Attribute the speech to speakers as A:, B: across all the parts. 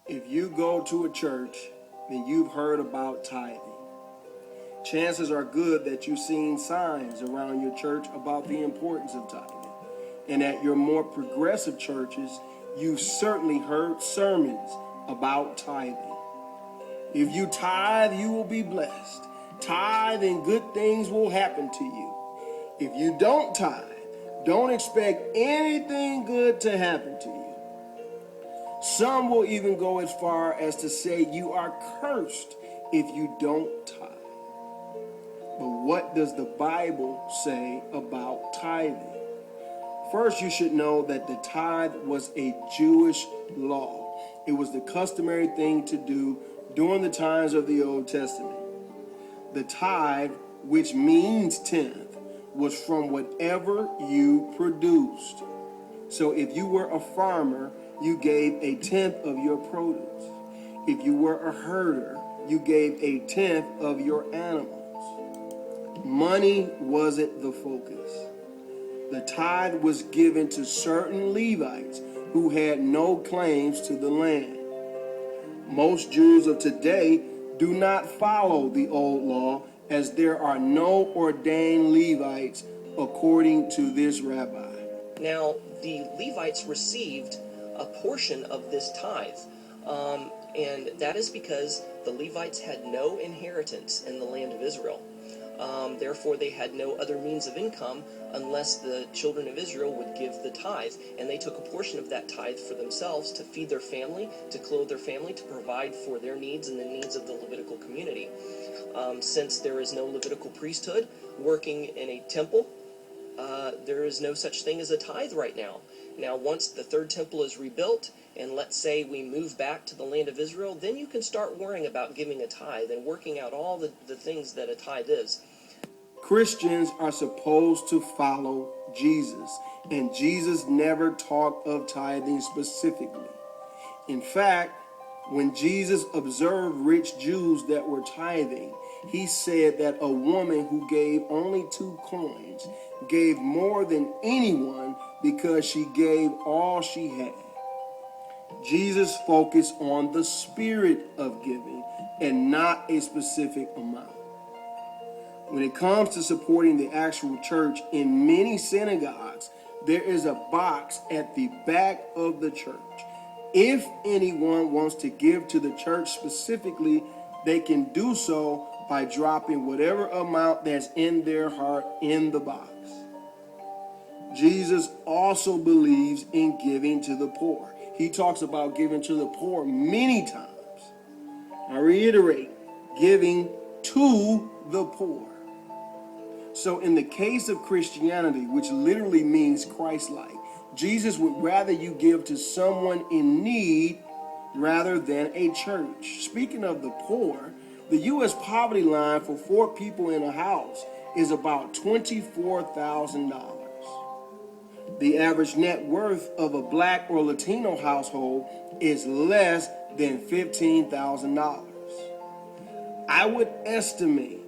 A: If you go to a church, then you've heard about tithing. Chances are good that you've seen signs around your church about the importance of tithing. And at your more progressive churches, you've certainly heard sermons about tithing. If you tithe, you will be blessed. Tithe and good things will happen to you. If you don't tithe, don't expect anything good to happen to you. Some will even go as far as to say you are cursed if you don't tithe. But what does the Bible say about tithing? First, you should know that the tithe was a Jewish law. It was the customary thing to do during the times of the Old Testament. The tithe, which means tenth, was from whatever you produced. So if you were a farmer, you gave a tenth of your produce. If you were a herder, you gave a tenth of your animals. Money wasn't the focus. The tithe was given to certain Levites who had no claims to the land. Most Jews of today do not follow the old law, as there are no ordained Levites according to this rabbi.
B: Now, the Levites received a portion of this tithe, and that is because the Levites had no inheritance in the land of Israel. Therefore, they had no other means of income unless the children of Israel would give the tithe, and they took a portion of that tithe for themselves to feed their family, to clothe their family, to provide for their needs and the needs of the Levitical community. Since there is no Levitical priesthood working in a temple, there is no such thing as a tithe right now. Now, once the third temple is rebuilt, and let's say we move back to the land of Israel, then you can start worrying about giving a tithe and working out all the things that a tithe is.
A: Christians are supposed to follow Jesus, and Jesus never talked of tithing specifically. In fact, when Jesus observed rich Jews that were tithing, he said that a woman who gave only 2 coins gave more than anyone because she gave all she had. Jesus focused on the spirit of giving and not a specific amount. When it comes to supporting the actual church, in many synagogues, there is a box at the back of the church. If anyone wants to give to the church specifically, they can do so by dropping whatever amount that's in their heart in the box. Jesus also believes in giving to the poor. He talks about giving to the poor many times. I reiterate, giving to the poor. So in the case of Christianity, which literally means Christ-like, Jesus would rather you give to someone in need rather than a church. Speaking of the poor, the U.S. poverty line for 4 people in a house is about $24,000. The average net worth of a Black or Latino household is less than $15,000. I would estimate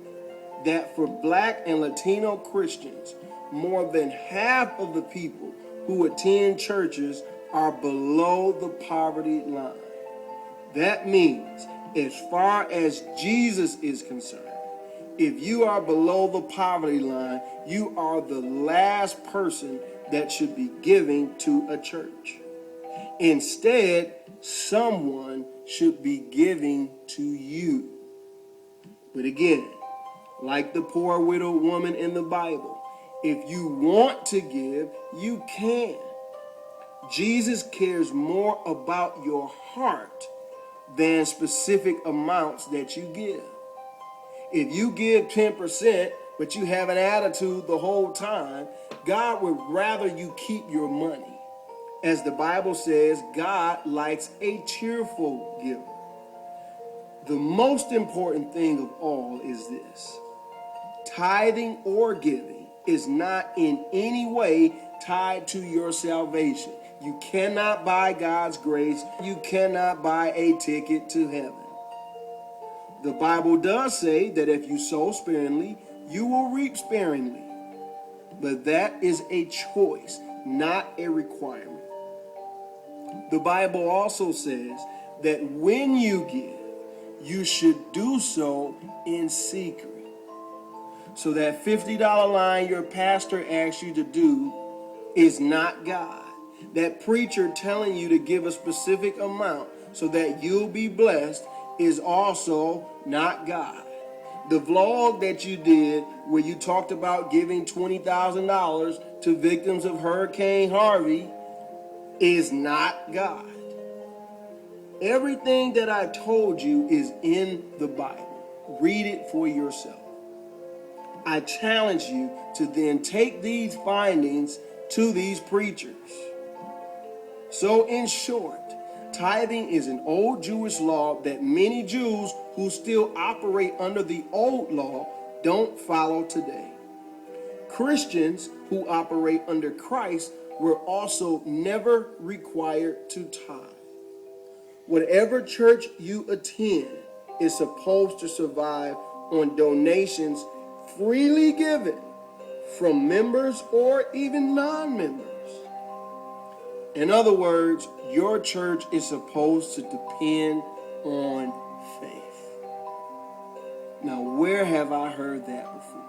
A: that for Black and Latino Christians, more than half of the people who attend churches are below the poverty line. That means, as far as Jesus is concerned, if you are below the poverty line, you are the last person that should be giving to a church. Instead, someone should be giving to you. But again, like the poor widowed woman in the Bible, if you want to give, you can. Jesus cares more about your heart than specific amounts that you give. If you give 10%, but you have an attitude the whole time, God would rather you keep your money. As the Bible says, God likes a cheerful giver. The most important thing of all is this: tithing or giving is not in any way tied to your salvation. You cannot buy God's grace. You cannot buy a ticket to heaven. The Bible does say that if you sow sparingly, you will reap sparingly. But that is a choice, not a requirement. The Bible also says that when you give, you should do so in secret. So that $50 line your pastor asks you to do is not God. That preacher telling you to give a specific amount so that you'll be blessed is also not God. The vlog that you did where you talked about giving $20,000 to victims of Hurricane Harvey is not God. Everything that I told you is in the Bible. Read it for yourself. I challenge you to then take these findings to these preachers. So in short, tithing is an old Jewish law that many Jews who still operate under the old law don't follow today. Christians who operate under Christ were also never required to tithe. Whatever church you attend is supposed to survive on donations freely given from members or even non-members. In other words, your church is supposed to depend on faith. Now, where have I heard that before?